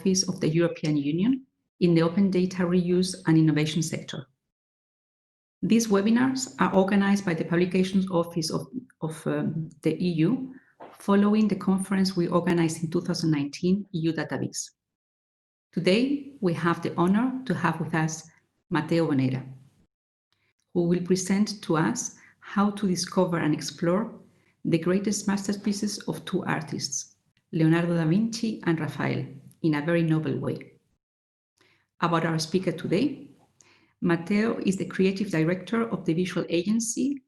Office of the European Union in the Open Data Reuse and Innovation sector. These webinars are organized by the Publications Office of the EU, following the conference we organized in 2019, EU DataViz. Today, we have the honor to have with us Matteo Bonera, who will present to us how to discover and explore the greatest masterpieces of two artists, Leonardo da Vinci and Raphael, in a very novel way. About our speaker today, Matteo is the creative director of the visual agency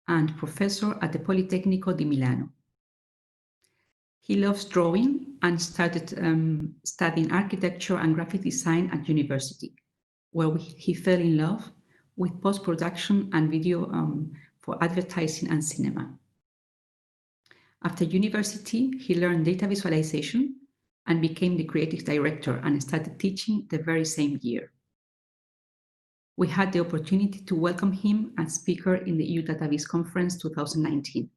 and professor at the Politecnico di Milano. He loves drawing and started studying architecture and graphic design at university, where he fell in love with post-production and video for advertising and cinema. After university, he learned data visualization and became the creative director and started teaching the very same year. We had the opportunity to welcome him as speaker in the EU DataViz conference 2019.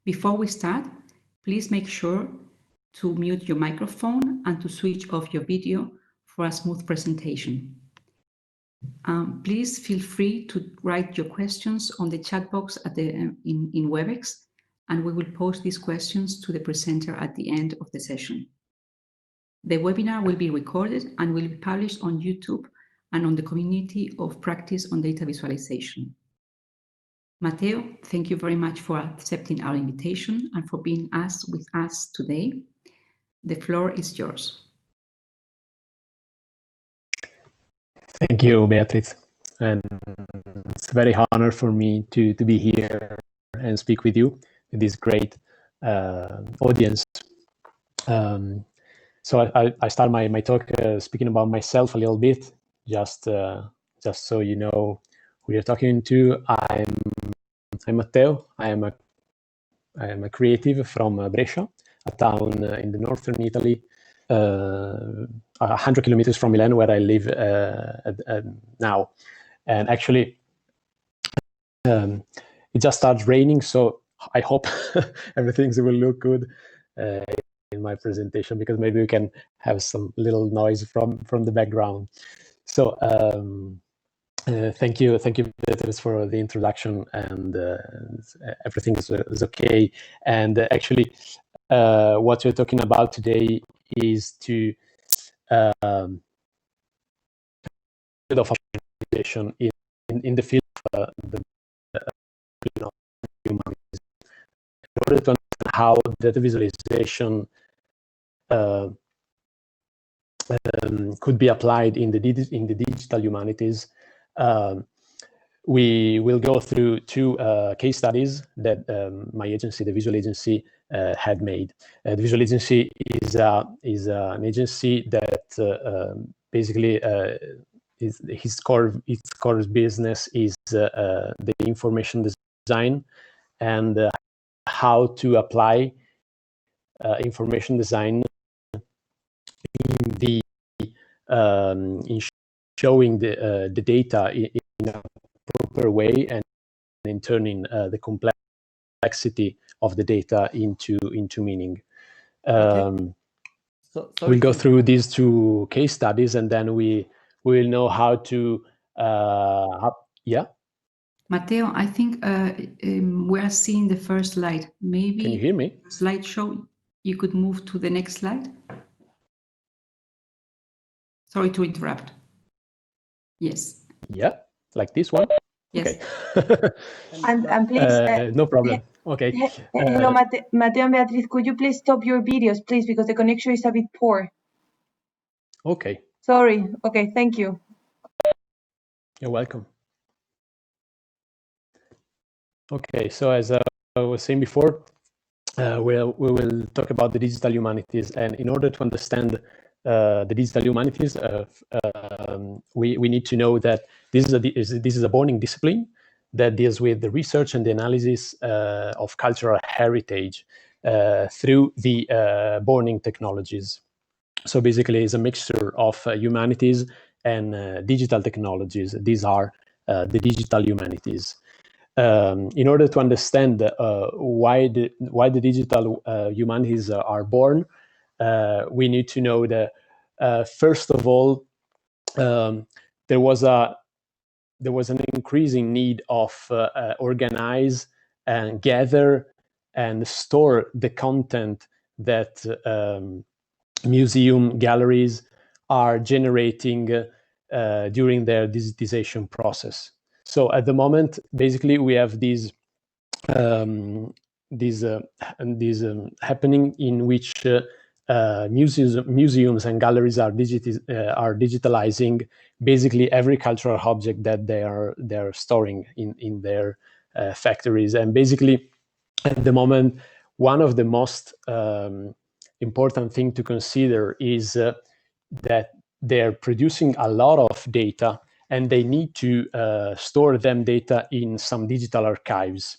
Before we start, please make sure to mute your microphone and to switch off your video for a smooth presentation. Please feel free to write your questions on the chat box at in WebEx, and we will post these questions to the presenter at the end of the session. The webinar will be recorded and will be published on YouTube and on the community of practice on data visualization. Matteo, thank you very much for accepting our invitation and for being with us today. The floor is yours. Thank you, Beatriz. And it's a very honor for me to be here and speak with you, with this great audience. So I start my talk speaking about myself a little bit, just so you know who you're talking to. I'm Matteo. I am a creative from Brescia, a town in the northern Italy, 100 kilometers from Milan, where I live now. And actually, it just started raining, so I hope everything will look good in my presentation, because maybe we can have some little noise from the background. So thank you, Beatrice, for the introduction, and everything is okay. And actually, what we're talking about today is to of visualization in the field of the humanities, in order to understand how data visualization could be applied in the digital humanities. We will go through two case studies that my agency, the Visual Agency, had made. The Visual Agency is an agency that basically its core business is the information design and how to apply information design in showing the data in a proper way, and in turning the complexity of the data into meaning. Okay. We'll go through these two case studies, and then we will know how to yeah. Matteo, I think we are seeing the first slide. Maybe can you hear me? Slideshow, you could move to the next slide. Sorry to interrupt. Yes. Yeah, like this one. Yes. Okay. and please. No problem. Okay. Hello, Matteo and Beatriz. Could you please stop your videos, please, because the connection is a bit poor. Okay. Sorry. Okay. Thank you. You're welcome. Okay. So as I was saying before, we will talk about the digital humanities, and in order to understand the digital humanities, we need to know that this is a burning discipline that deals with the research and the analysis of cultural heritage through the burning technologies. So basically, it's a mixture of humanities and digital technologies. These are the digital humanities. In order to understand why the digital humanities are born, we need to know that first of all, there was an increasing need of organize and gather and store the content that museum galleries are generating during their digitization process. So at the moment, basically, we have these happening in which museums and galleries are digitalizing basically every cultural object that they're storing in their factories. And basically, at the moment, one of the most important thing to consider is that they're producing a lot of data, and they need to store them data in some digital archives.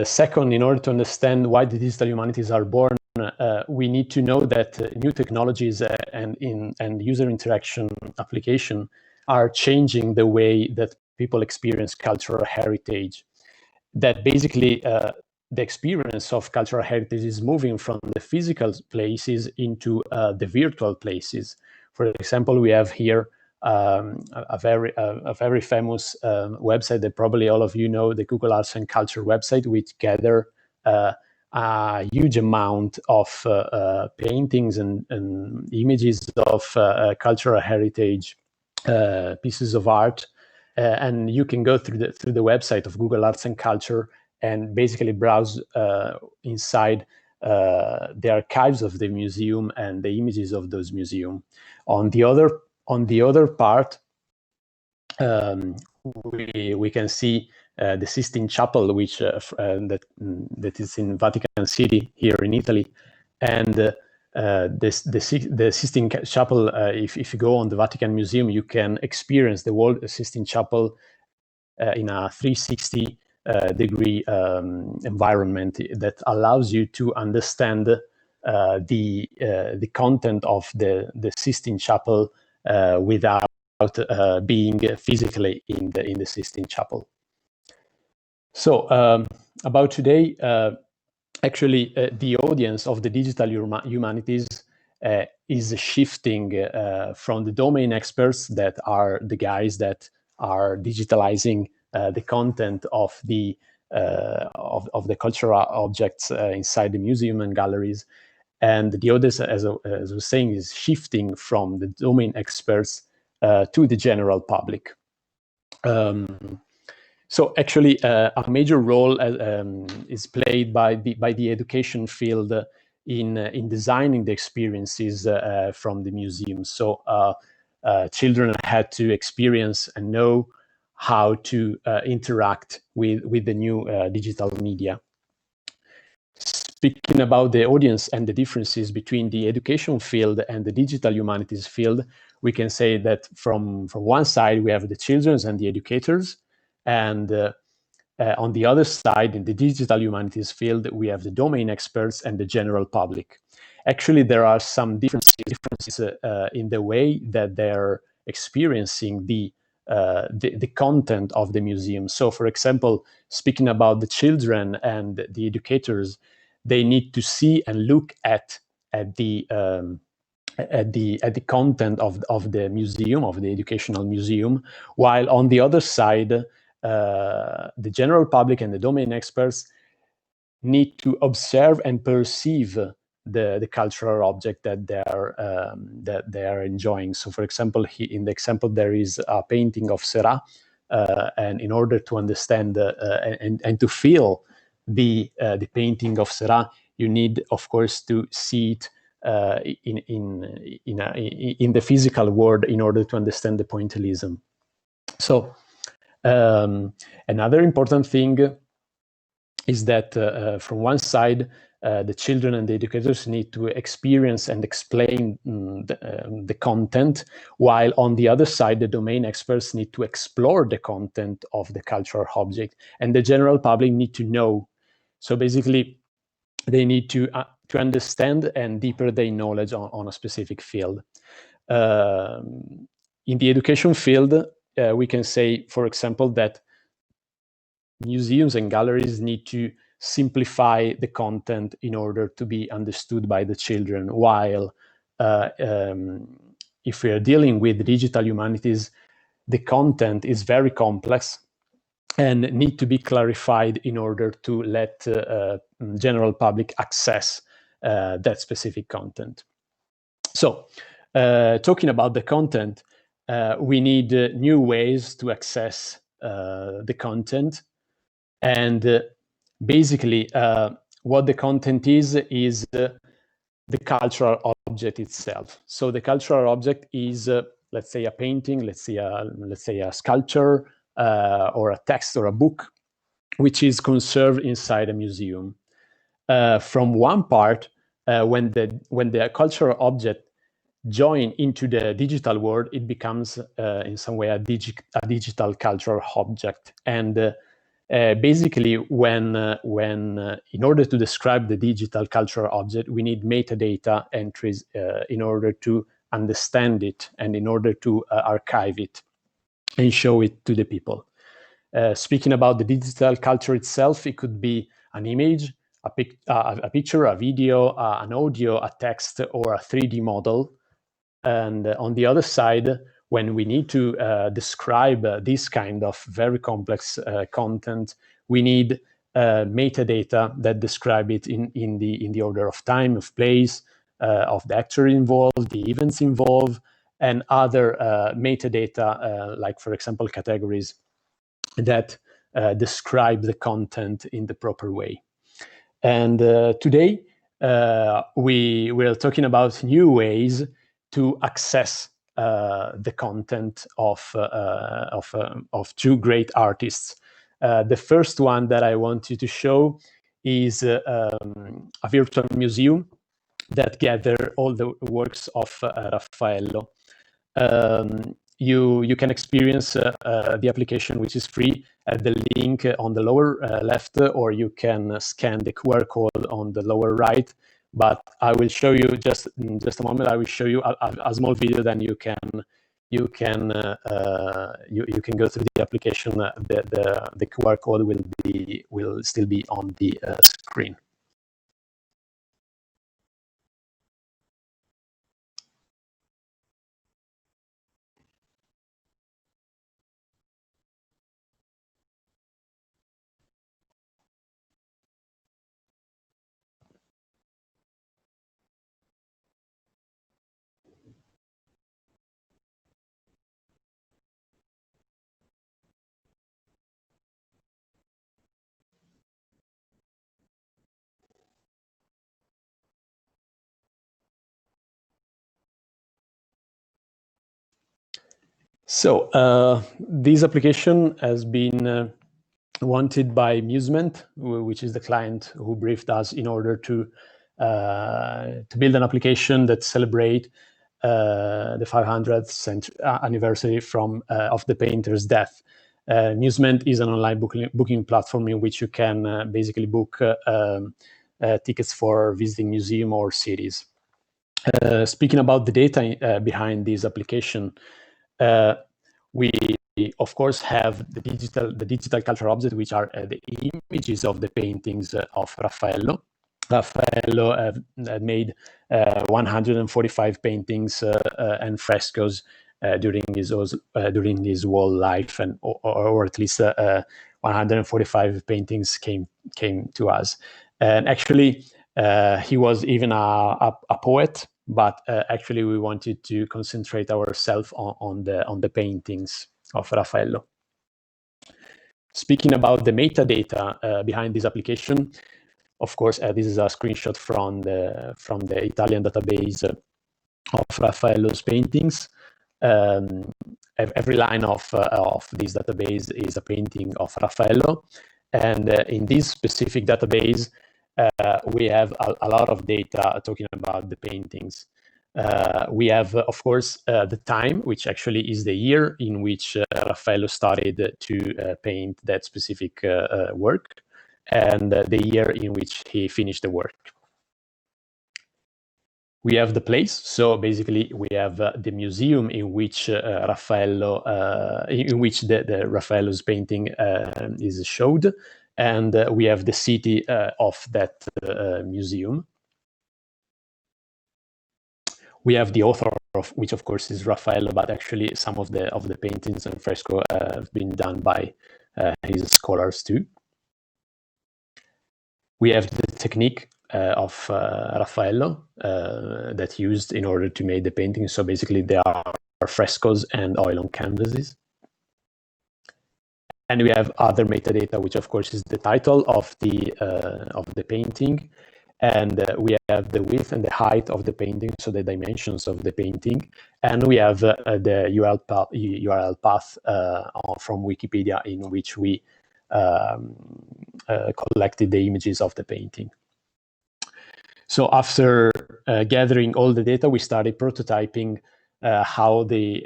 Second, in order to understand why the digital humanities are born, we need to know that new technologies and user interaction application are changing the way that people experience cultural heritage. That basically the experience of cultural heritage is moving from the physical places into the virtual places. For example, we have here a very famous website that probably all of you know, the Google Arts and Culture website, which gather a huge amount of paintings and images of cultural heritage pieces of art. And you can go through the website of Google Arts and Culture and basically browse inside the archives of the museum and the images of those museums. On the other part, we can see the Sistine Chapel, which that is in Vatican City here in Italy, and the Sistine Chapel. If you go on the Vatican Museum, you can experience the whole Sistine Chapel in a 360 degree environment that allows you to understand the content of the Sistine Chapel without being physically in the Sistine Chapel. So about today, actually the audience of the digital humanities is shifting from the domain experts, that are the guys that are digitalizing the content of the cultural objects inside the museum and galleries, and the audience, as I was saying, is shifting from the domain experts to the general public. So actually, a major role is played by the education field in designing the experiences from the museum. So children had to experience and know how to interact with the new digital media. Speaking about the audience and the differences between the education field and the digital humanities field, we can say that from one side we have the children and the educators, and on the other side, in the digital humanities field, we have the domain experts and the general public. Actually, there are some differences in the way that they're experiencing the content of the museum. So, for example, speaking about the children and the educators, they need to see and look at the content of the museum, of the educational museum, while on the other side, the general public and the domain experts need to observe and perceive the cultural object that they are enjoying. So, for example, in the example there is a painting of Seurat, and in order to understand and to feel the painting of Seurat, you need, of course, to see it in the physical world in order to understand the pointillism. So another important thing is that from one side, the children and the educators need to experience and explain the content, while on the other side, the domain experts need to explore the content of the cultural object, and the general public need to know. So basically, they need to understand and deepen their knowledge on a specific field. In the education field, we can say, for example, that museums and galleries need to simplify the content in order to be understood by the children, while if we are dealing with digital humanities, the content is very complex and need to be clarified in order to let general public access that specific content. So, talking about the content, we need new ways to access the content. And basically, what the content is the cultural object itself. So the cultural object is, let's say, a painting, let's say a sculpture, or a text or a book, which is conserved inside a museum. From one part, when the cultural object join into the digital world, it becomes in some way a digital cultural object. And basically, when in order to describe the digital cultural object, we need metadata entries in order to understand it and in order to archive it and show it to the people. Speaking about the digital culture itself, it could be an image, a picture, a video, an audio, a text, or a 3D model. And on the other side, when we need to describe this kind of very complex content, we need metadata that describe it in the order of time, of place, of the actor involved, the events involved, and other metadata, like, for example, categories that describe the content in the proper way. And today, we're talking about new ways to access the content of two great artists. The first one that I want you to show is a virtual museum that gather all the works of Raffaello. You can experience the application, which is free, at the link on the lower left, or you can scan the QR code on the lower right. But I will show you just in just a moment. I will show you a small video. Then you can go through the application. The QR code will still be on the screen. So this application has been wanted by Musement, which is the client who briefed us in order to build an application that celebrate the 500th anniversary of the painter's death. Musement is an online booking platform in which you can basically book tickets for visiting museum or cities. Speaking about the data behind this application, we of course have the digital cultural objects, which are the images of the paintings of Raffaello. Raffaello made 145 paintings and frescoes during his whole life, and or at least 145 paintings came to us. And actually, he was even a poet. But actually, we wanted to concentrate ourselves on the paintings of Raffaello. Speaking about the metadata behind this application, of course, this is a screenshot from the Italian database of Raffaello's paintings. Every line of this database is a painting of Raffaello, and in this specific database, we have a lot of data talking about the paintings. We have, of course, the time, which actually is the year in which Raffaello started to paint that specific work, and the year in which he finished the work. We have the place, so basically we have the museum in which Raffaello, in which the Raffaello's painting is showed. and we have the city of that museum. We have the author of which, of course, is Raffaello, but actually some of the paintings and fresco have been done by his scholars too. We have the technique of Raffaello that's used in order to make the paintings. So basically, they are frescoes and oil on canvases. And we have other metadata, which of course is the title of the painting, and we have the width and the height of the painting, so the dimensions of the painting, and we have the URL path from Wikipedia in which we collected the images of the painting. So after gathering all the data, we started prototyping how the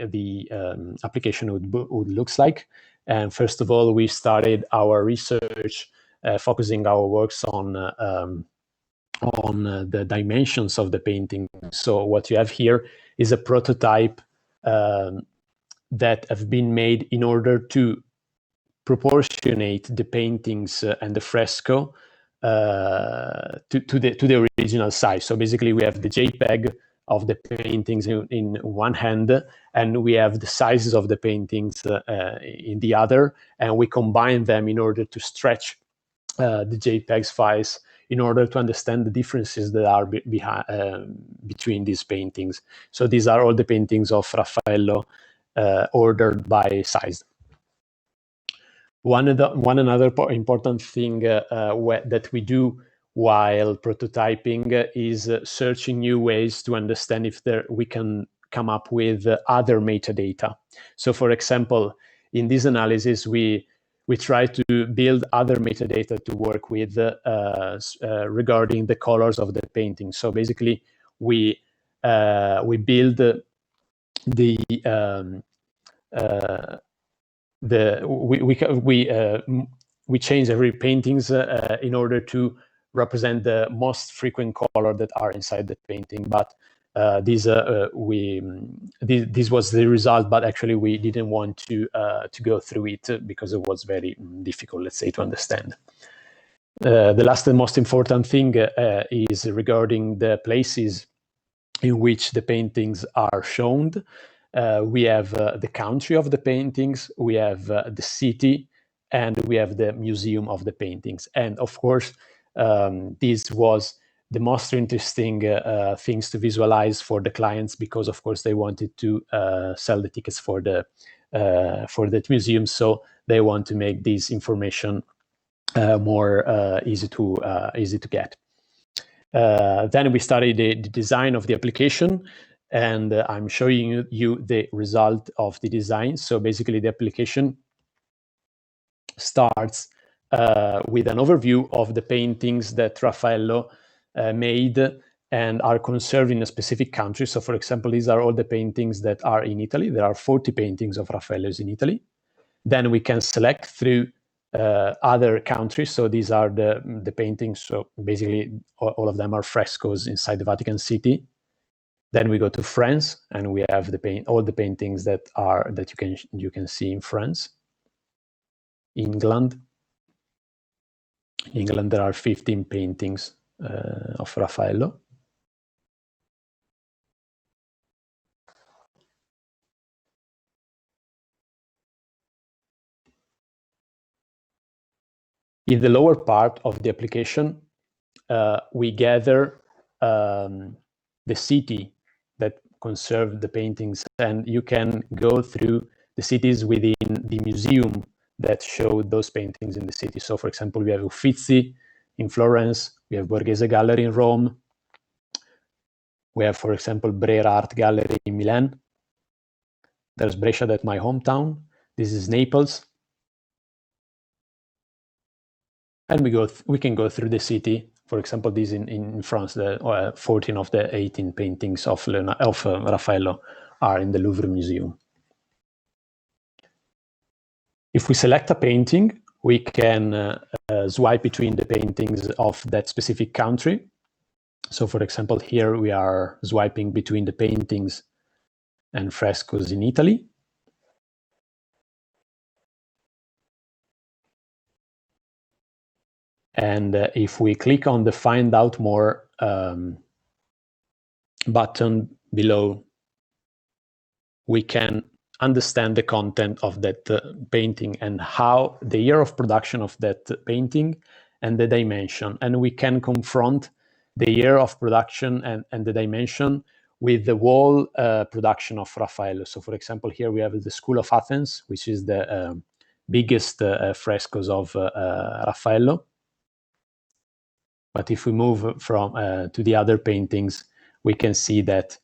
application would looks like. And first of all, we started our research, focusing our works on the dimensions of the painting. So what you have here is a prototype that have been made in order to proportionate the paintings and the fresco to the original size. So basically, we have the JPEG of the paintings in one hand, and we have the sizes of the paintings in the other, and we combine them in order to stretch the JPEGs files in order to understand the differences that are between these paintings. So these are all the paintings of Raffaello ordered by size. One another important thing that we do while prototyping is searching new ways to understand if we can come up with other metadata. So for example, in this analysis, we try to build other metadata to work with regarding the colors of the painting. So basically, we build we change every paintings in order to represent the most frequent color that are inside the painting. But this was the result, but actually we didn't want to go through it because it was very difficult, let's say, to understand. The last and most important thing is regarding the places in which the paintings are shown. We have the country of the paintings, we have the city, and we have the museum of the paintings. And of course, this was the most interesting things to visualize for the clients, because of course they wanted to sell the tickets for that museum. So they want to make this information more easy to get. Then we studied the design of the application, and I'm showing you the result of the design. So basically, the application starts with an overview of the paintings that Raffaello made and are conserved in a specific country. So for example, these are all the paintings that are in Italy. There are 40 paintings of Raffaello's in Italy. Then we can select through other countries. So these are the paintings. So basically, all of them are frescoes inside the Vatican City. Then we go to France, and we have all the paintings that you can see in France. England, there are 15 paintings of Raffaello. In the lower part of the application, we gather the city that conserved the paintings, and you can go through the cities within the museum that showed those paintings in the city. So for example, we have Uffizi in Florence, we have Borghese Gallery in Rome, we have, for example, Brera Art Gallery in Milan. There's Brescia, that's my hometown. This is Naples. And we can go through the city. For example, this in France, the 14 of the 18 paintings of Raffaello are in the Louvre Museum. If we select a painting, we can swipe between the paintings of that specific country. So for example, here we are swiping between the paintings and frescoes in Italy. And if we click on the Find Out More button below, we can understand the content of that painting and how the year of production of that painting and the dimension. And we can confront the year of production and the dimension with the wall production of Raffaello. So for example, here we have the School of Athens, which is the biggest frescoes of Raffaello. But if we move from to the other paintings, we can see that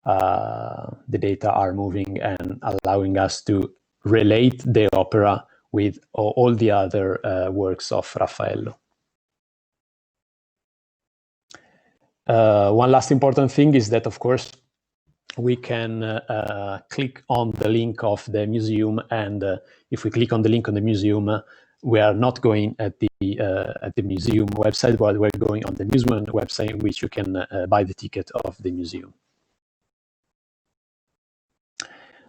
the data are moving and allowing us to relate the opera with all the other works of Raffaello. One last important thing is that, of course, we can click on the link of the museum, and if we click on the link on the museum, we are not going at the museum website, but we're going on the museum website, in which you can buy the ticket of the museum.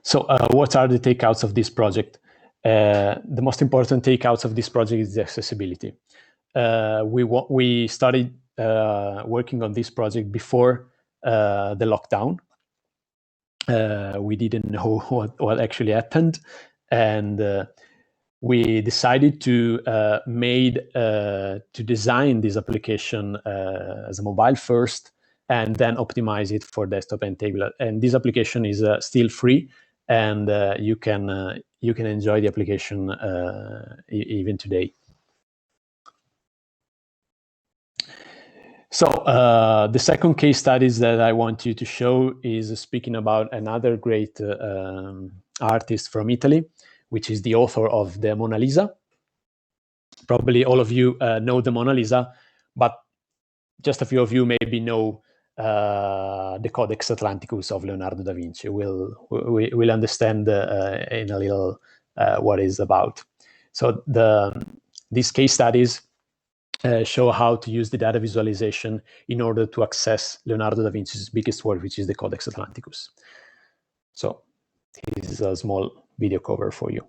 So what are the takeouts of this project? The most important takeouts of this project is the accessibility. We started working on this project before the lockdown. We didn't know what actually happened, and we decided to design this application as a mobile first, and then optimize it for desktop and tablet. And this application is still free, and you can enjoy the application even today. So the second case studies that I want you to show is speaking about another great artist from Italy, which is the author of the Mona Lisa. Probably all of you know the Mona Lisa, but just a few of you maybe know the Codex Atlanticus of Leonardo da Vinci. We'll understand in a little what it's about. So these case studies show how to use the data visualization in order to access Leonardo da Vinci's biggest work, which is the Codex Atlanticus. So this is a small video cover for you.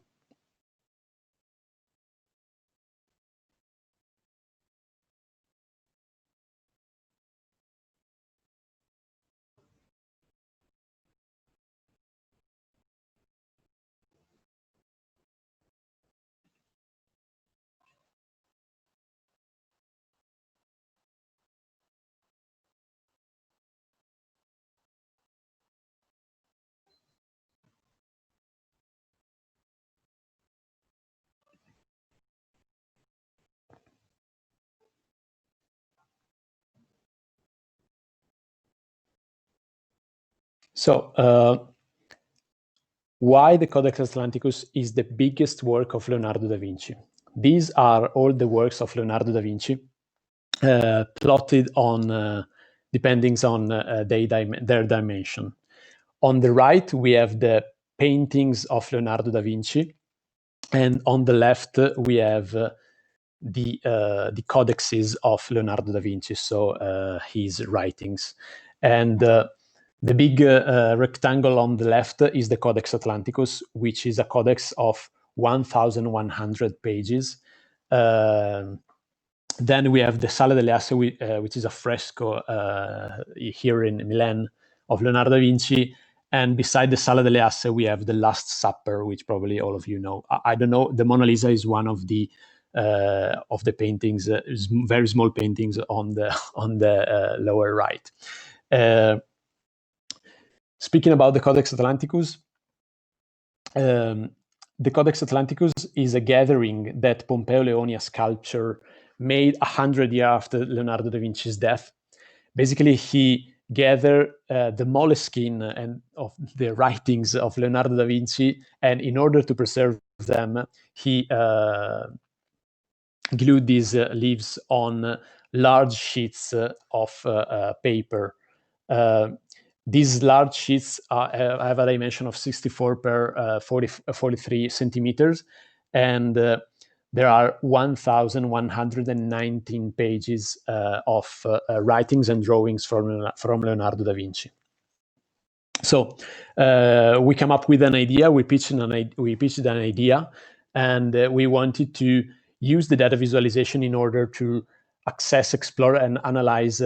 So why the Codex Atlanticus is the biggest work of Leonardo da Vinci? These are all the works of Leonardo da Vinci plotted on depending on their dimension. On the right, we have the paintings of Leonardo da Vinci, and on the left, we have the codexes of Leonardo da Vinci, so his writings. And the big rectangle on the left is the Codex Atlanticus, which is a codex of 1,100 pages. Then we have the Sala delle Asse, which is a fresco here in Milan of Leonardo da Vinci. And beside the Sala delle Asse, we have the Last Supper, which probably all of you know. I don't know. The Mona Lisa is one of the paintings, very small paintings on the lower right. Speaking about the Codex Atlanticus, the Codex Atlanticus is a gathering that Pompeo Leoni, a sculptor, made 100 years after Leonardo da Vinci's death. Basically, he gathered the moleskin and of the writings of Leonardo da Vinci, and in order to preserve them, he glued these leaves on large sheets of paper. These large sheets have a dimension of 64 per 43 centimeters, and there are 1,119 pages of writings and drawings from Leonardo da Vinci. So we come up with an idea. We pitched an idea, and we wanted to use the data visualization in order to access, explore, and analyze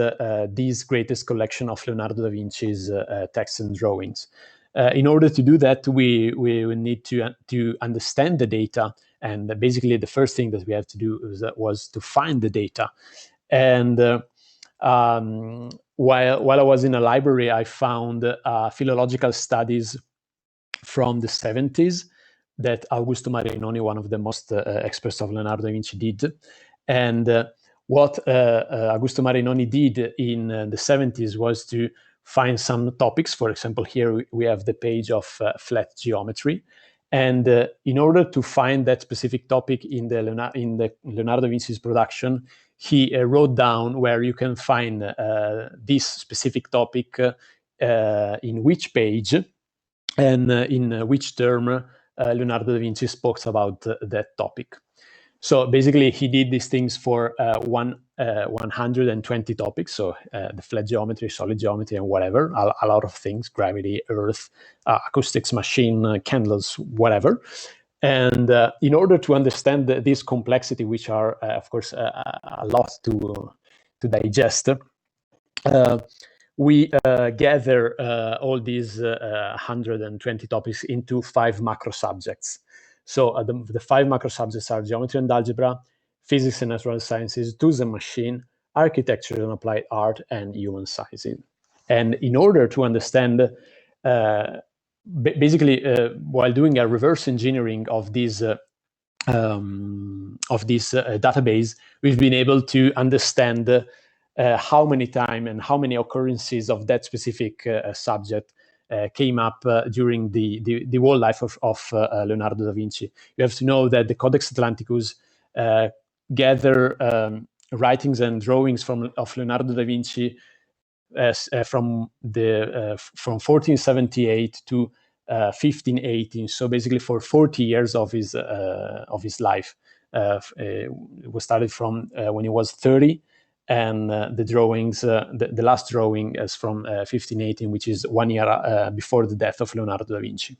this greatest collection of Leonardo da Vinci's texts and drawings. In order to do that, we need to understand the data, and basically the first thing that we have to do was to find the data. And while I was in a library, I found philological studies from the 70s that Augusto Marinoni, one of the most experts of Leonardo da Vinci, did. And what Augusto Marinoni did in the 70s was to find some topics. For example, here we have the page of flat geometry. And in order to find that specific topic in the Leonardo da Vinci's production, he wrote down where you can find this specific topic, in which page, and in which term Leonardo da Vinci spoke about that topic. So basically, he did these things for 120 topics. So the flat geometry, solid geometry, and whatever, a lot of things: gravity, Earth, acoustics, machine, candles, whatever. And in order to understand this complexity, which are, of course, a lot to digest, we gather all these 120 topics into 5 macro subjects. So the 5 macro subjects are geometry and algebra, physics and natural sciences, tools and machine, architecture and applied art, and human sciences. And in order to understand, basically, while doing a reverse engineering of this database, we've been able to understand how many times and how many occurrences of that specific subject came up during the whole life of Leonardo da Vinci. You have to know that the Codex Atlanticus gather writings and drawings of Leonardo da Vinci from 1478 to 1518. So basically, for 40 years of his life, it was started from when he was 30. And the drawings, the last drawing is from 1518, which is 1 year before the death of Leonardo da Vinci.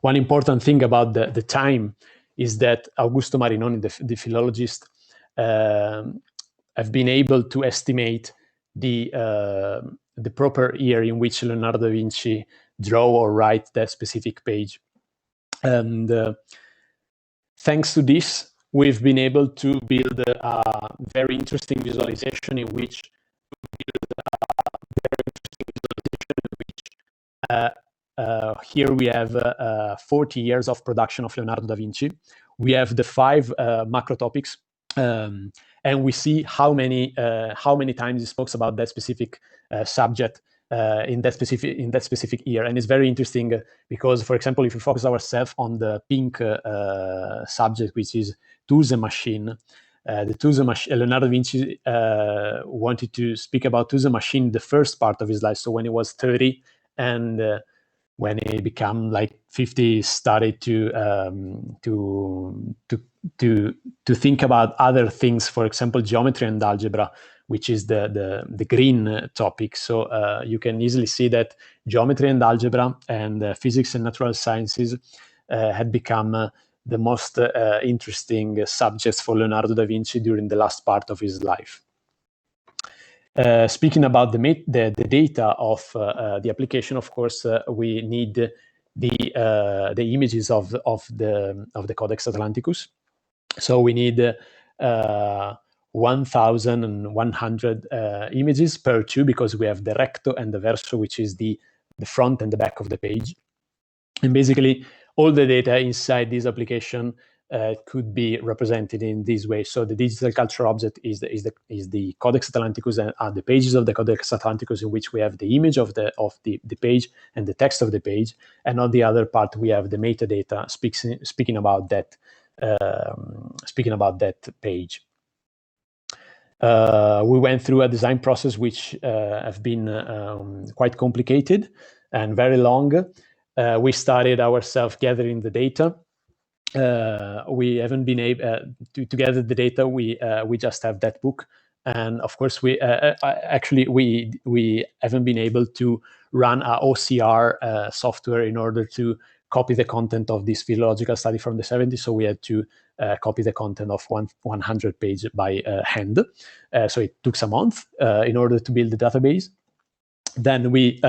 One important thing about the time is that Augusto Marinoni, the philologist, have been able to estimate the proper year in which Leonardo da Vinci draw or write that specific page. And thanks to this, we've been able to build a very interesting visualization in which here we have 40 years of production of Leonardo da Vinci. We have the 5 macro topics, and we see how many times he speaks about that specific subject in that specific year. And it's very interesting because, for example, if we focus ourselves on the pink subject, which is tools and machine, the tools and machine, Leonardo da Vinci wanted to speak about tools and machine the first part of his life. So when he was 30, and when he became like 50, started to think about other things. For example, geometry and algebra, which is the green topic. So you can easily see that geometry and algebra and physics and natural sciences had become the most interesting subjects for Leonardo da Vinci during the last part of his life. Speaking about the data of the application, of course, we need the images of the Codex Atlanticus. So we need 1,100 images per tube, because we have the recto and the verso, which is the front and the back of the page. And basically, all the data inside this application could be represented in this way. So the digital culture object is the Codex Atlanticus, and are the pages of the Codex Atlanticus in which we have the image of the page and the text of the page, and on the other part we have the metadata speaking about that page. We went through a design process which have been quite complicated and very long. We started ourselves gathering the data. We haven't been able to gather the data. We just have that book, and of course we haven't been able to run a OCR software in order to copy the content of this philological study from the 70s. So we had to copy the content of 100 pages by hand. So it took a month in order to build the database. Then we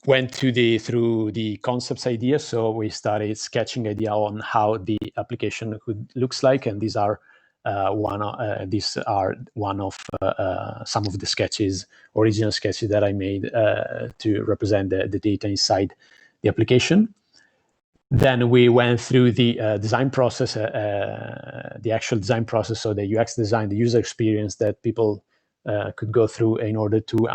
went through the concepts idea. So we started sketching idea on how the application looks like, and these are one of some of the sketches, original sketches that I made to represent the data inside the application. Then we went through the design process, the actual design process, so the UX design, the user experience that people could go through in order to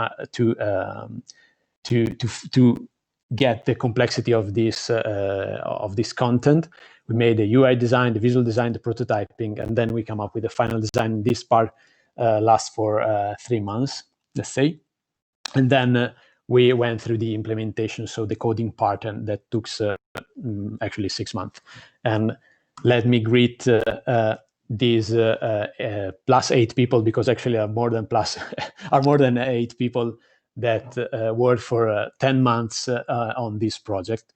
get the complexity of this content. We made the UI design, the visual design, the prototyping, and then we come up with the final design. This part lasts for 3 months, let's say. And then we went through the implementation, so the coding part, and that took actually 6 months. And let me greet these plus 8 people, because actually are more than 8 people that worked for 10 months on this project.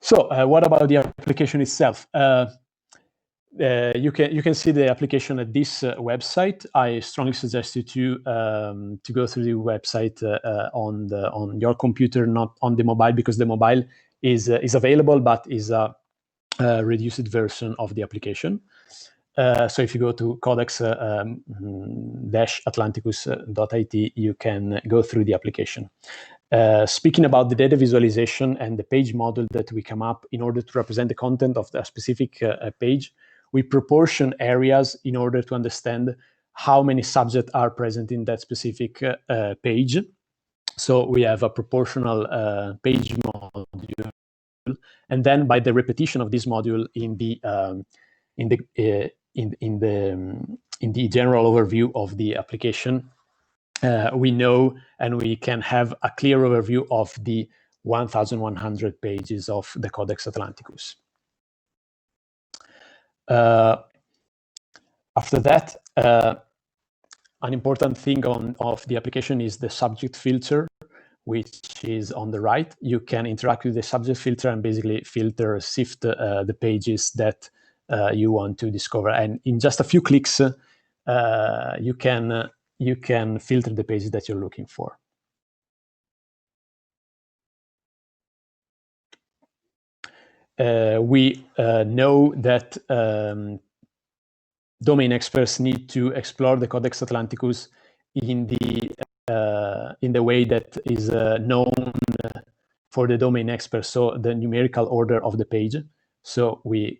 So what about the application itself? You can see the application at this website. I strongly suggest you to go through the website on your computer, not on the mobile, because the mobile is available, but is a reduced version of the application. So if you go to codex-atlanticus.it, you can go through the application. Speaking about the data visualization and the page model that we come up in order to represent the content of a specific page, we proportion areas in order to understand how many subjects are present in that specific page. So we have a proportional page module, and then by the repetition of this module in the general overview of the application, we know and we can have a clear overview of the 1,100 pages of the Codex Atlanticus. After that, an important thing of the application is the subject filter, which is on the right. You can interact with the subject filter and basically sift the pages that you want to discover. And in just a few clicks, you can filter the pages that you're looking for. We know that domain experts need to explore the Codex Atlanticus in the way that is known for the domain experts, so the numerical order of the page. So we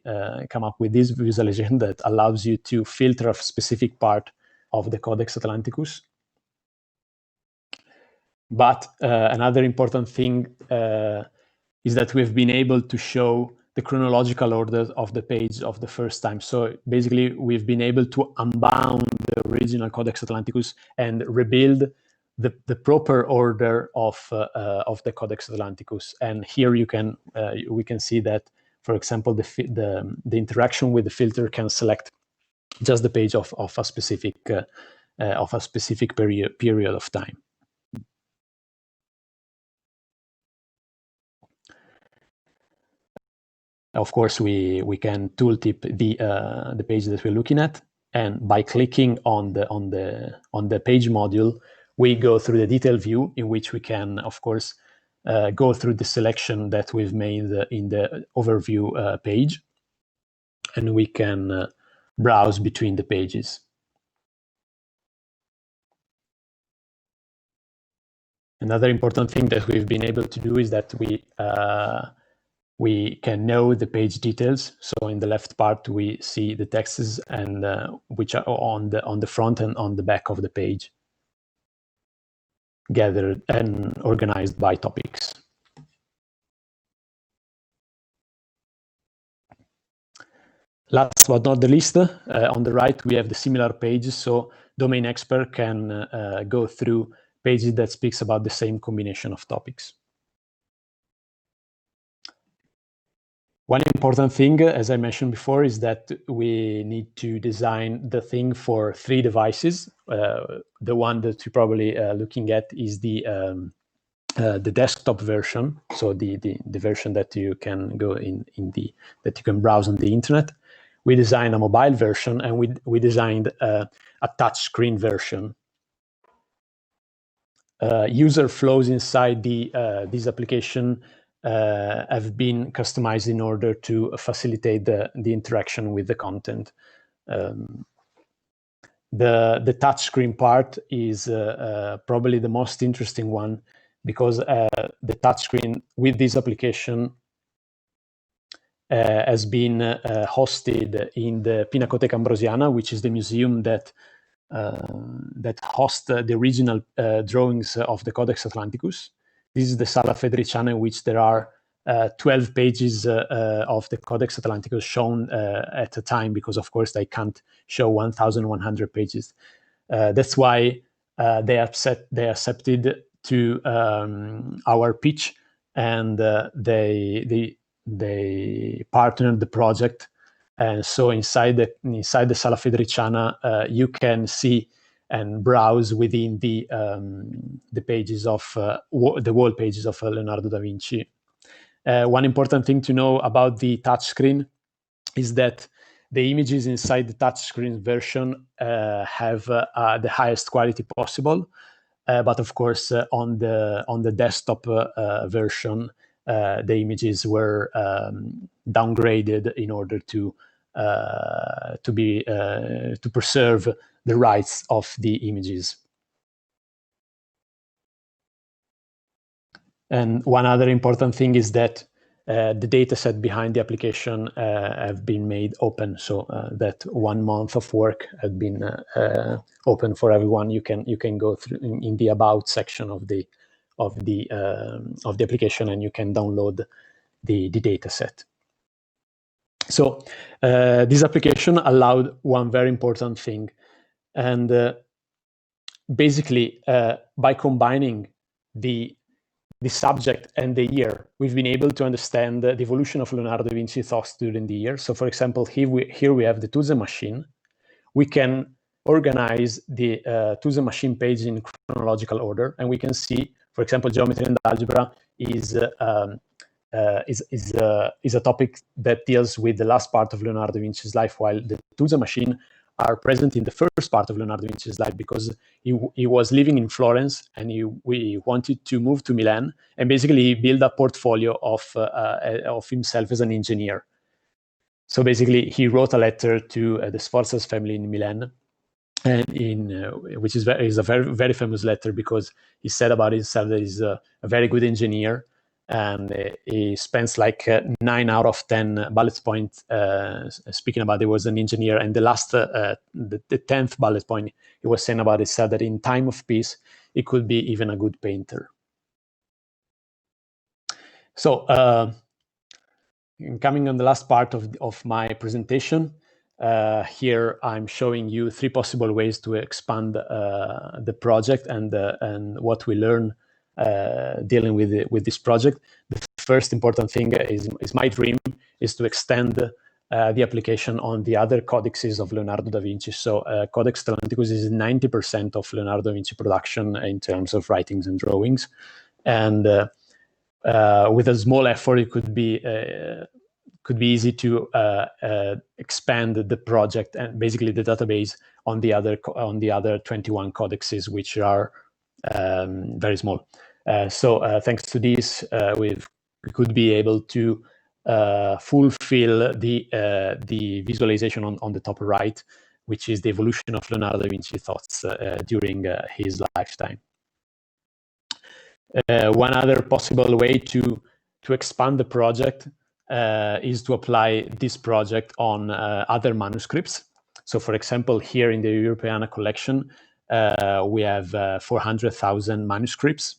come up with this visualization that allows you to filter a specific part of the Codex Atlanticus. But another important thing is that we've been able to show the chronological order of the page of the first time. So basically, we've been able to unbound the original Codex Atlanticus and rebuild the proper order of the Codex Atlanticus. And here we can see that, for example, the interaction with the filter can select just the page of a specific period of time. Of course, we can tooltip the page that we're looking at, and by clicking on the page module, we go through the detail view, in which we can, of course, go through the selection that we've made in the overview page, and we can browse between the pages. Another important thing that we've been able to do is that we can know the page details. So in the left part, we see the texts and which are on the front and on the back of the page, gathered and organized by topics. Last but not the least, on the right, we have the similar pages. So domain expert can go through pages that speaks about the same combination of topics. One important thing, as I mentioned before, is that we need to design the thing for 3 devices. The one that you're probably looking at is the desktop version, so the version that you can go that you can browse on the internet. we designed a mobile version, and we designed a touchscreen version. User flows inside this application have been customized in order to facilitate the interaction with the content. The touchscreen part is probably the most interesting one, because the touchscreen with this application has been hosted in the Pinacoteca Ambrosiana, which is the museum that hosts the original drawings of the Codex Atlanticus. This is the Sala Fedriciana, in which there are 12 pages of the Codex Atlanticus shown at a time, because of course they can't show 1,100 pages. That's why they accepted to our pitch, and they partnered the project. And so inside the Sala Fedriciana, you can see and browse within the pages of the wall pages of Leonardo da Vinci. One important thing to know about the touchscreen is that the images inside the touchscreen version have the highest quality possible, but of course on the desktop version, the images were downgraded in order to preserve the rights of the images. And one other important thing is that the data set behind the application have been made open, so that 1 month of work had been open for everyone. You can go through in the about section of the application, and you can download the data set. So this application allowed one very important thing, and basically by combining the subject and the year, we've been able to understand the evolution of Leonardo da Vinci thoughts during the year. So for example, here we have the Tuze machine. We can organize the Tuze machine page in chronological order, and we can see, for example, geometry and algebra is a topic that deals with the last part of Leonardo da Vinci's life, while the Tuze machine are present in the first part of Leonardo da Vinci's life, because he was living in Florence, and we wanted to move to Milan, and basically build a portfolio of himself as an engineer. So basically, he wrote a letter to the Sforza's family in Milan, and which is a very, very famous letter, because he said about himself that he's a very good engineer, and he spends like 9 out of 10 bullet points speaking about he was an engineer. And the last, the 10th bullet point, he was saying about himself that in time of peace, he could be even a good painter. So coming on the last part of my presentation, here I'm showing you 3 possible ways to expand the project and what we learn dealing with this project. The first important thing is my dream is to extend the application on the other codexes of Leonardo da Vinci. So Codex Atlanticus is 90% of Leonardo da Vinci production in terms of writings and drawings, and with a small effort, it could be easy to expand the project and basically the database on the other 21 codexes, which are very small. So thanks to this, we could be able to fulfill the visualization on the top right, which is the evolution of Leonardo da Vinci thoughts during his lifetime. One other possible way to expand the project is to apply this project on other manuscripts. So for example, here in the Europeana collection, we have 400,000 manuscripts.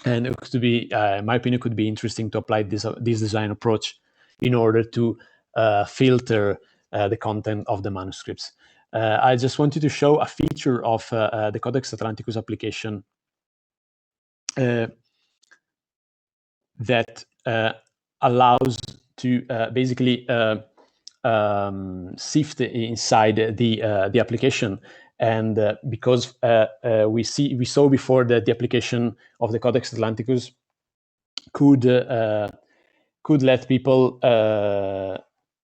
And it could be, in my opinion, it could be interesting to apply this design approach in order to filter the content of the manuscripts. I just wanted to show a feature of the Codex Atlanticus application that allows to basically sift inside the application. And because we saw before that the application of the Codex Atlanticus could let people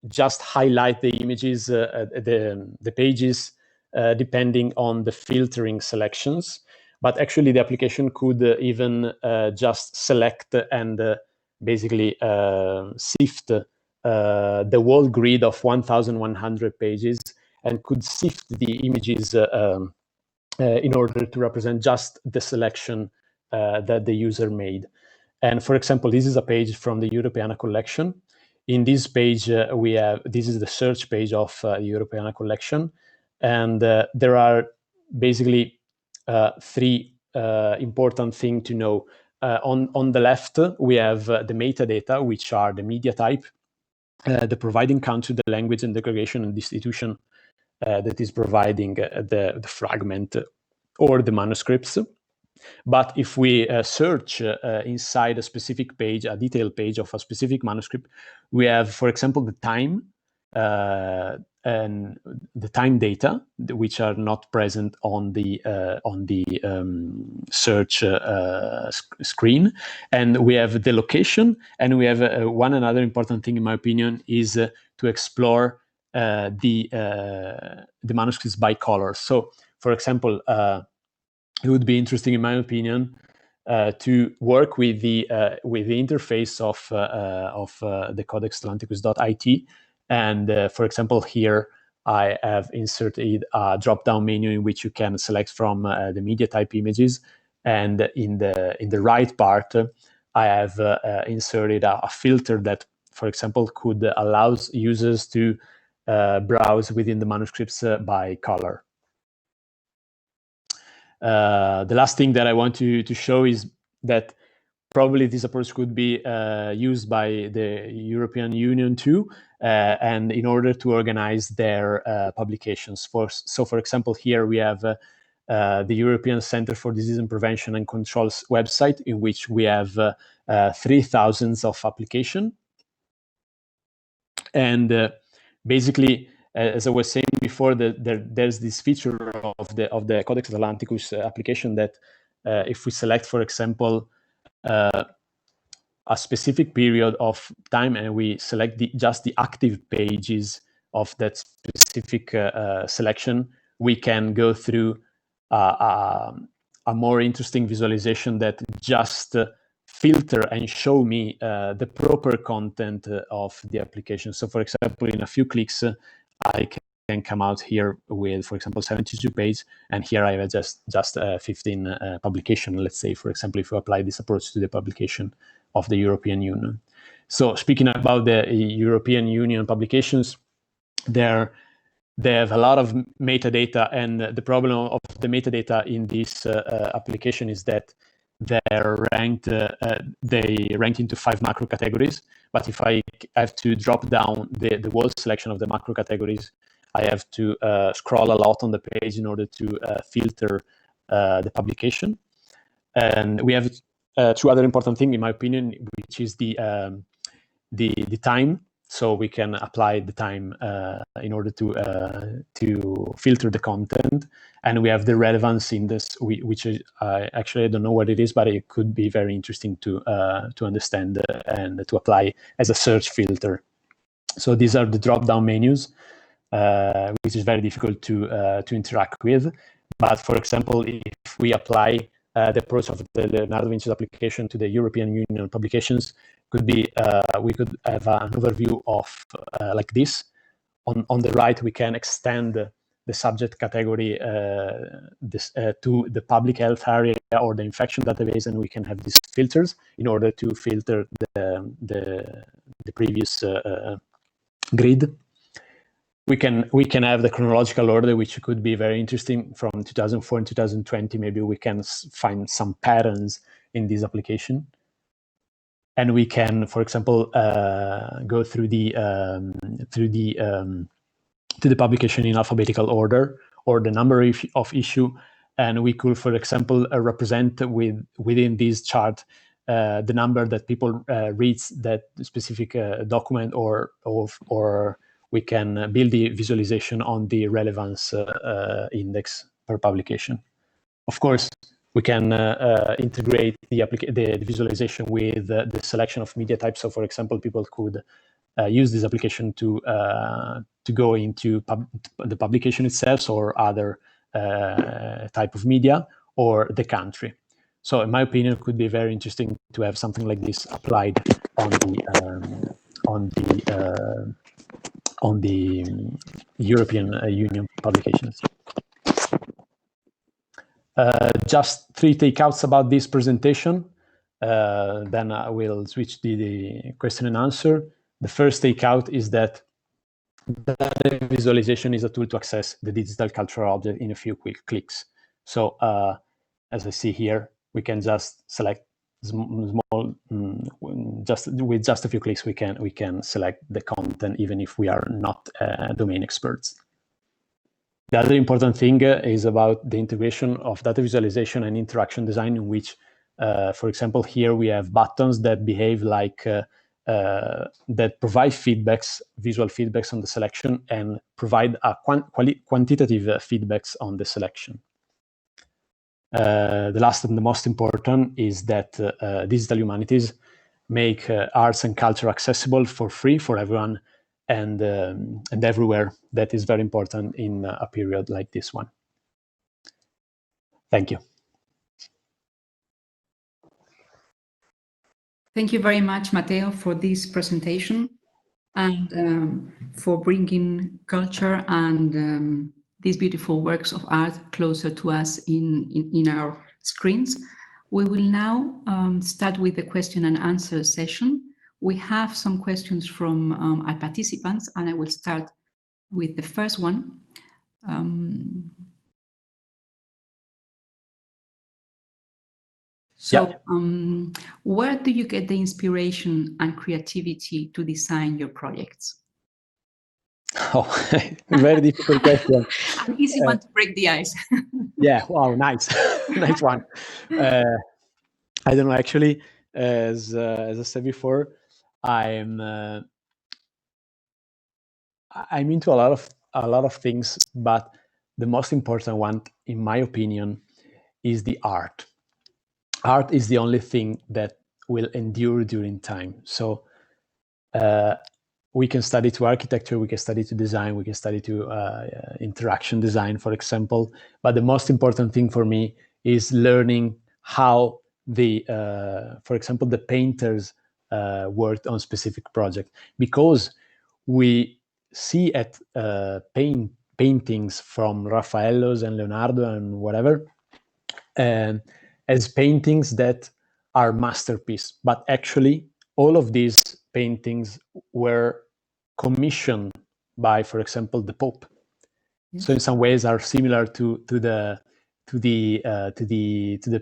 just highlight the images, the pages, depending on the filtering selections. But actually, the application could even just select and basically sift the whole grid of 1,100 pages and could sift the images in order to represent just the selection that the user made. And for example, this is a page from the Europeana collection. In this page, this is the search page of the Europeana collection. And there are basically three important things to know. On the left, we have the metadata, which are the media type, the providing country, the language, and the aggregation and institution that is providing the fragment or the manuscripts. But if we search inside a specific page, a detailed page of a specific manuscript, we have, for example, the time and the time data, which are not present on the search screen, and we have the location, and we have one another important thing, in my opinion, is to explore the manuscripts by color. So, for example, it would be interesting, in my opinion, to work with the interface of the Codex Atlanticus.it. And for example, here I have inserted a drop-down menu in which you can select from the media type images. And in the right part, I have inserted a filter that, for example, could allow users to browse within the manuscripts by color. The last thing that I want to show is that probably this approach could be used by the European Union too, and in order to organize their publications. So, for example, here we have the European Center for Disease and Prevention and Control's website, in which we have 3,000 of application. And basically, as I was saying before, there's this feature of the Codex Atlanticus application that if we select, for example, a specific period of time, and we select just the active pages of that specific selection, we can go through a more interesting visualization that just filter and show me the proper content of the application. So, for example, in a few clicks, I can come out here with, for example, 72 pages, and here I have just 15 publication. Let's say, for example, if you apply this approach to the publication of the European Union. So, speaking about the European Union publications, they have a lot of metadata, and the problem of the metadata in this application is that they're ranked. They rank into 5 macro categories. But if I have to drop down the whole selection of the macro categories, I have to scroll a lot on the page in order to filter the publication. And we have 2 other important things, in my opinion, which is the time. So we can apply the time in order to filter the content, and we have the relevance index, which is actually I don't know what it is, but it could be very interesting to understand and to apply as a search filter. So these are the drop-down menus, which is very difficult to interact with. But for example, if we apply the approach of the Leonardo da Vinci application to the European Union publications, could be we could have an overview of like this. On the right, we can extend the subject category to the public health area or the infection database, and we can have these filters in order to filter the previous grid. We can have the chronological order, which could be very interesting from 2004 and 2020. Maybe we can find some patterns in this application. And we can, for example, go through to the publication in alphabetical order or the number of issue, and we could, for example, represent within this chart the number that people reads that specific document, or we can build the visualization on the relevance index per publication. Of course, we can integrate the visualization with the selection of media types. So, for example, people could use this application to go into the publication itself or other type of media or the country. So in my opinion, it could be very interesting to have something like this applied on the European Union publications. Just 3 takeouts about this presentation. Then I will switch to the question and answer. The first takeout is that data visualization is a tool to access the digital cultural object in a few quick clicks. So as I see here, we can just select with just a few clicks, we can select the content, even if we are not domain experts. The other important thing is about the integration of data visualization and interaction design, in which, for example, here we have buttons that behave like that provide feedbacks, visual feedbacks on the selection, and provide a quantitative feedbacks on the selection. The last and the most important is that digital humanities make arts and culture accessible for free for everyone and everywhere. That is very important in a period like this one. Thank you. Thank you very much, Matteo, for this presentation and for bringing culture and these beautiful works of art closer to us in our screens. We will now start with the question and answer session. We have some questions from our participants, and I will start with the first one. Where do you get the inspiration and creativity to design your projects? Oh, very difficult question. An easy one to break the ice. Yeah, wow, nice. Nice one. I don't know, actually, as I said before, I'm into a lot of things, but the most important one, in my opinion, is the art. Art is the only thing that will endure during time. So we can study to architecture, we can study to design, we can study to interaction design, for example. But the most important thing for me is learning how for example, the painters worked on specific project, because we see at paintings from Raffaello's and Leonardo and whatever, as paintings that are masterpiece, but actually all of these paintings were commissioned by, for example, the Pope. Yes. So in some ways are similar to the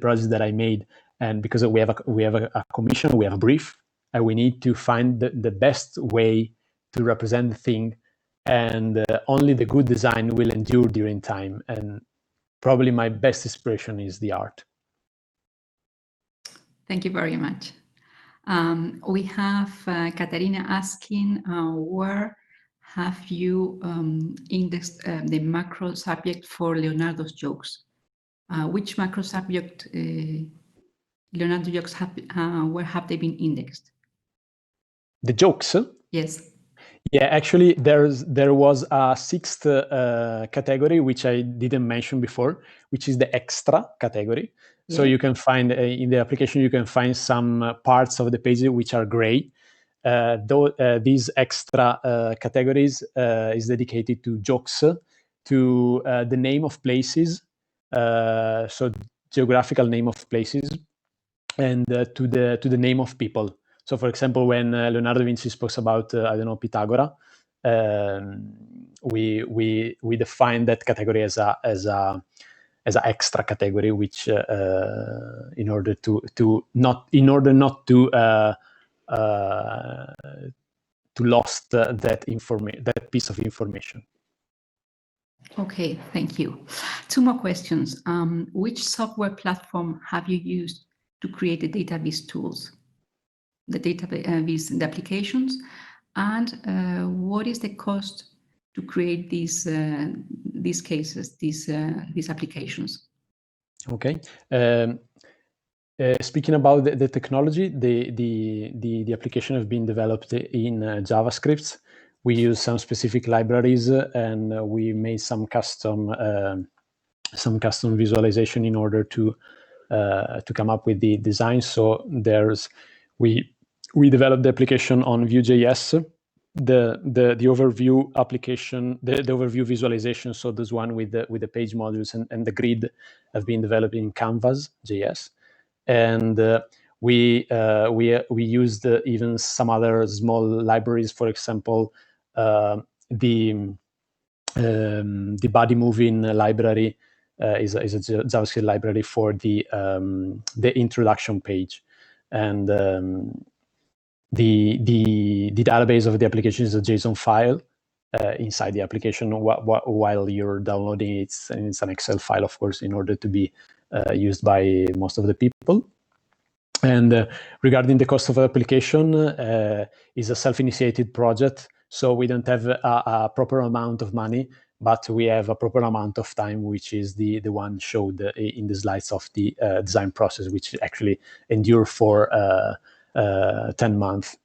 project that I made, and because we have a commission, we have a brief, and we need to find the best way to represent the thing, and only the good design will endure during time. And probably my best inspiration is the art. Thank you very much. We have Katarina asking, where have you indexed the macro subject for Leonardo's jokes? Which macro subject Leonardo jokes where have they been indexed? The jokes? Yes. Yeah, actually, there was a 6th category, which I didn't mention before, which is the extra category. Yeah. So you can find in the application, you can find some parts of the page which are gray. These extra categories is dedicated to jokes, to the name of places, so geographical name of places, and to the name of people. So, for example, when Leonardo da Vinci spoke about, I don't know, Pythagora, we define that category as a extra category, which in order not to lost that piece of information. Okay, thank you. 2 more questions. Which software platform have you used to create the DataViz tools, the DataViz, the applications, and what is the cost to create these cases, these applications? Okay. speaking about the technology, the application have been developed in JavaScript. We use some specific libraries, and we made some custom visualization in order to come up with the design. So we developed the application on Vue.js. The overview application, the overview visualization, so this one with the page modules and the grid have been developed in Canvas.js. And we used even some other small libraries. For example, the body moving library is a JavaScript library for the introduction page, and the database of the application is a JSON file inside the application while you're downloading it. And it's an Excel file, of course, in order to be used by most of the people. And regarding the cost of the application, is a self-initiated project, so we don't have a proper amount of money, but we have a proper amount of time, which is the one showed in the slides of the design process, which actually endured for 10 months.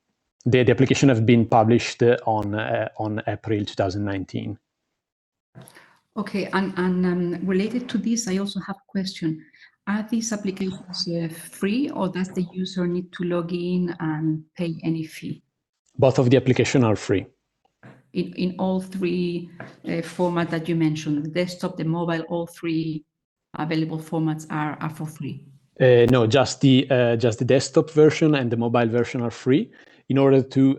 The application have been published on April 2019. Okay, and related to this, I also have a question. Are these applications free, or does the user need to log in and pay any fee? Both of the applications are free. In all three formats that you mentioned, the desktop, the mobile, all three available formats are for free? No, just the desktop version and the mobile version are free. In order to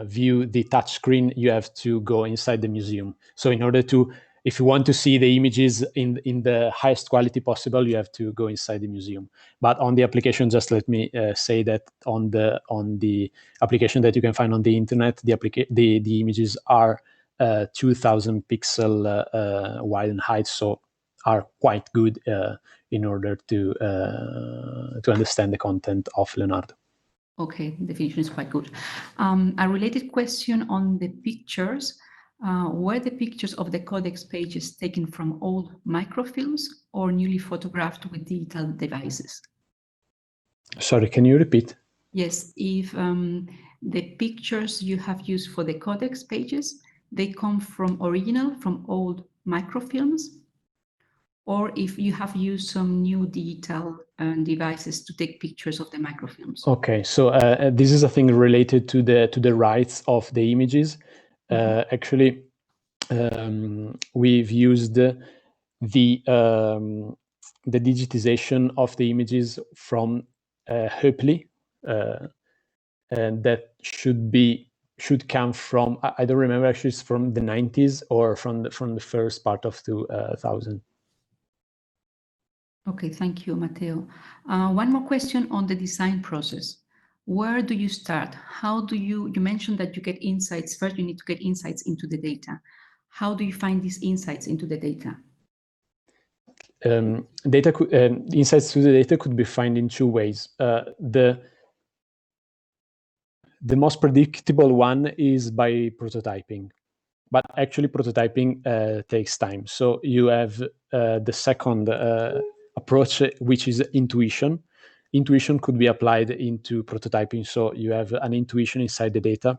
view the touch screen, you have to go inside the museum. So in order to, if you want to see the images in the highest quality possible, you have to go inside the museum. But on the application, just let me say that on the application that you can find on the internet, the images are 2000 pixel wide and height, so are quite good in order to understand the content of Leonardo. Okay, the definition is quite good. A related question on the pictures. Were the pictures of the Codex pages taken from old microfilms or newly photographed with digital devices? Sorry, can you repeat? Yes, if the pictures you have used for the Codex pages, they come from old microfilms, or if you have used some new digital devices to take pictures of the microfilms. Okay, so this is a thing related to the rights of the images. Actually, we've used the digitization of the images from Hoepli, and that should come from, I don't remember actually, it's from the 90s or from the first part of 2000. Okay, thank you, Matteo. One more question on the design process. Where do you start? How do you mentioned that you get insights. First, you need to get insights into the data. How do you find these insights into the data? Insights to the data could be found in two ways. The most predictable one is by prototyping, but actually prototyping takes time. So you have the second approach, which is intuition. Intuition could be applied into prototyping. So you have an intuition inside the data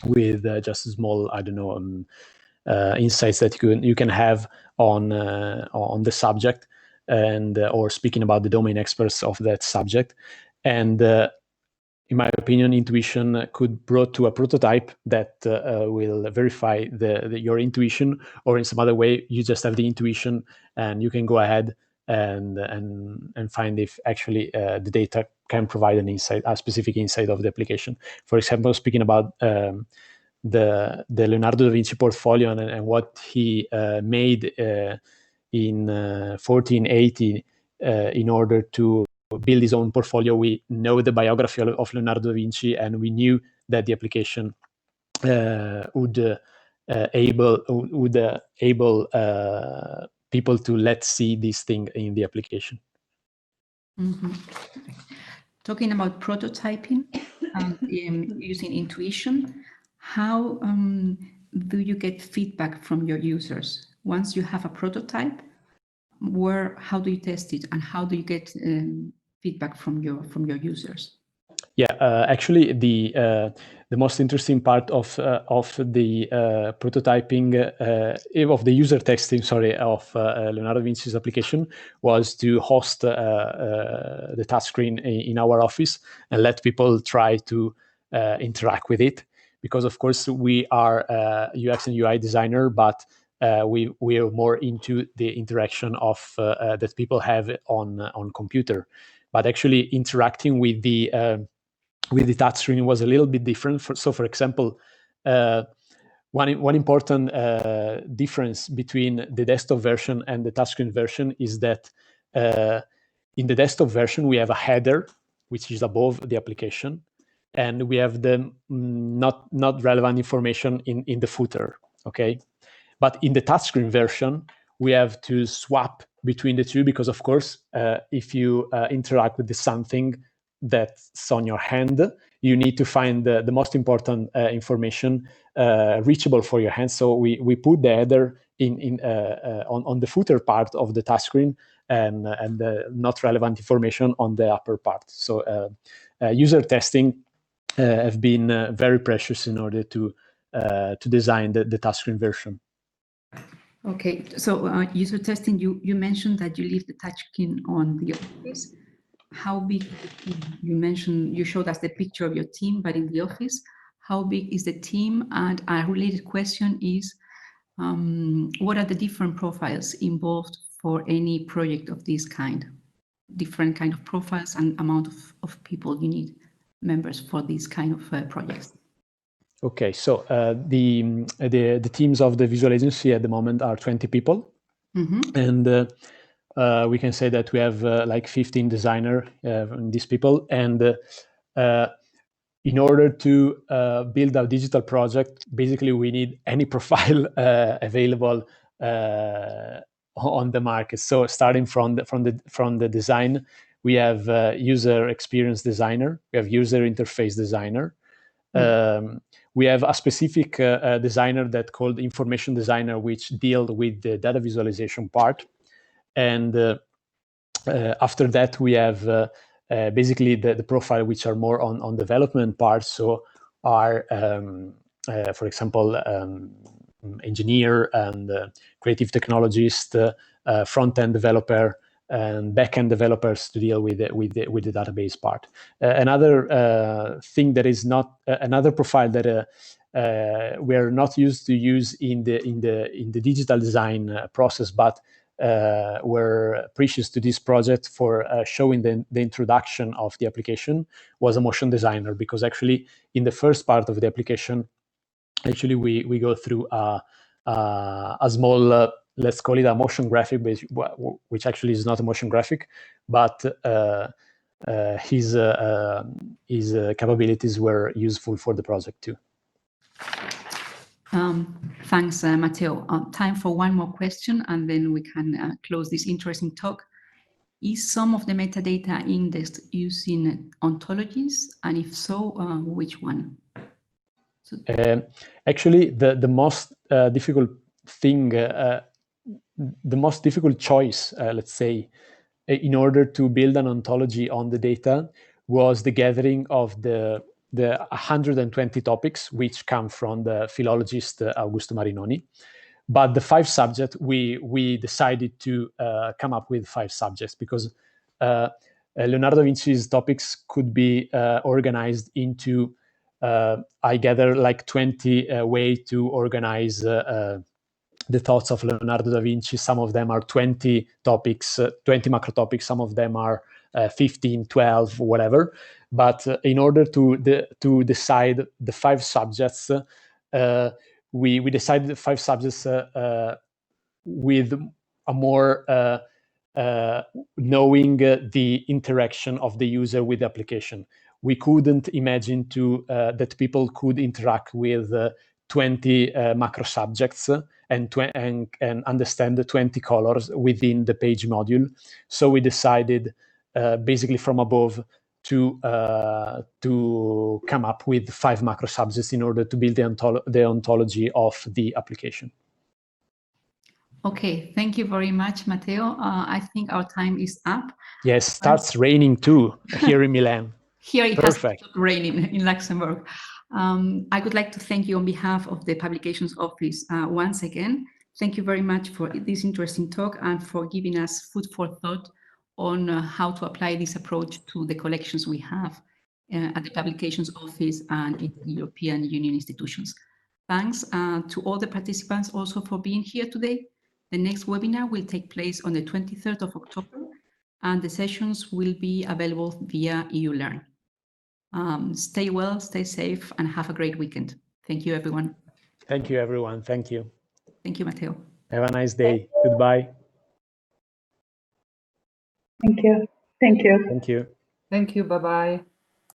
with just small, I don't know, insights that you can have on the subject, and or speaking about the domain experts of that subject. And in my opinion, intuition could brought to a prototype that will verify your intuition, or in some other way, you just have the intuition and you can go ahead and find if actually the data can provide an insight, a specific insight of the application. For example, speaking about the Leonardo da Vinci portfolio and what he made in 1480 in order to build his own portfolio. We know the biography of Leonardo da Vinci, and we knew that the application would able people to let's see this thing in the application. Mm-hmm. Talking about prototyping and using intuition, how do you get feedback from your users? Once you have a prototype, how do you test it, and how do you get feedback from your users? Yeah, actually, the most interesting part of the prototyping of the user testing, of Leonardo da Vinci's application was to host the touchscreen in our office and let people try to interact with it. Because of course we are UX and UI designer, but we are more into the interaction of that people have on computer. But actually interacting with the touchscreen was a little bit different. So, for example, one important difference between the desktop version and the touchscreen version is that in the desktop version we have a header which is above the application, and we have the not relevant information in the footer. Okay, but in the touchscreen version we have to swap between the two, because of course if you interact with something that's on your hand, you need to find the most important information reachable for your hand. So we put the header on the footer part of the touchscreen, and the not relevant information on the upper part. So user testing have been very precious in order to design the touchscreen version. Okay, so user testing, you mentioned that you leave the touchscreen on the office. How big is the team? You showed us the picture of your team, but in the office, how big is the team? And a related question is, what are the different profiles involved for any project of this kind? Different kind of profiles and amount of people you need, members for these kind of projects. Okay, so the teams of the visual agency at the moment are 20 people, and we can say that we have like 15 designer these people, and in order to build a digital project, basically we need any profile available on the market. So starting from the design, we have user experience designer, we have user interface designer. We have a specific designer that called information designer, which deal with the data visualization part. And after that, we have basically the profile which are more on development part. So are, for example, engineer and creative technologist, front-end developer, and back-end developers to deal with the database part. Another thing that is not another profile that we are not used to use in the digital design process, but were precious to this project for showing the introduction of the application, was a motion designer, because actually in the first part of the application, actually we go through a small let's call it a motion graphic, which actually is not a motion graphic, but his capabilities were useful for the project too. Thanks, Matteo. Time for one more question, and then we can close this interesting talk. Is some of the metadata indexed using ontologies, and if so, which one? Actually, the most difficult thing, the most difficult choice, let's say, in order to build an ontology on the data was the gathering of the 120 topics which come from the philologist Augusto Marinoni. But the 5 subjects, we decided to come up with 5 subjects, because Leonardo da Vinci's topics could be organized into, I gather, like 20 ways to organize the thoughts of Leonardo da Vinci. Some of them are 20 topics, 20 macro topics. Some of them are 15, 12, whatever. But in order to decide the 5 subjects, we decided the 5 subjects with a more knowing the interaction of the user with the application. We couldn't imagine that people could interact with 20 macro subjects and understand the 20 colors within the page module. So we decided basically from above to come up with 5 macro subjects in order to build the ontology of the application. Okay, thank you very much, Matteo. I think our time is up. Yes, starts raining too here in Milan. Here it Perfect. has raining in Luxembourg. I would like to thank you on behalf of the Publications Office once again. Thank you very much for this interesting talk and for giving us food for thought on how to apply this approach to the collections we have at the Publications Office and in the European Union institutions. Thanks to all the participants also for being here today. The next webinar will take place on the 23rd of October, and the sessions will be available via EULearn. Stay well, stay safe, and have a great weekend. Thank you, everyone. Thank you, everyone. Thank you. Thank you, Matteo. Have a nice day. Goodbye. Thank you. Thank you. Thank you. Thank you. Bye-bye.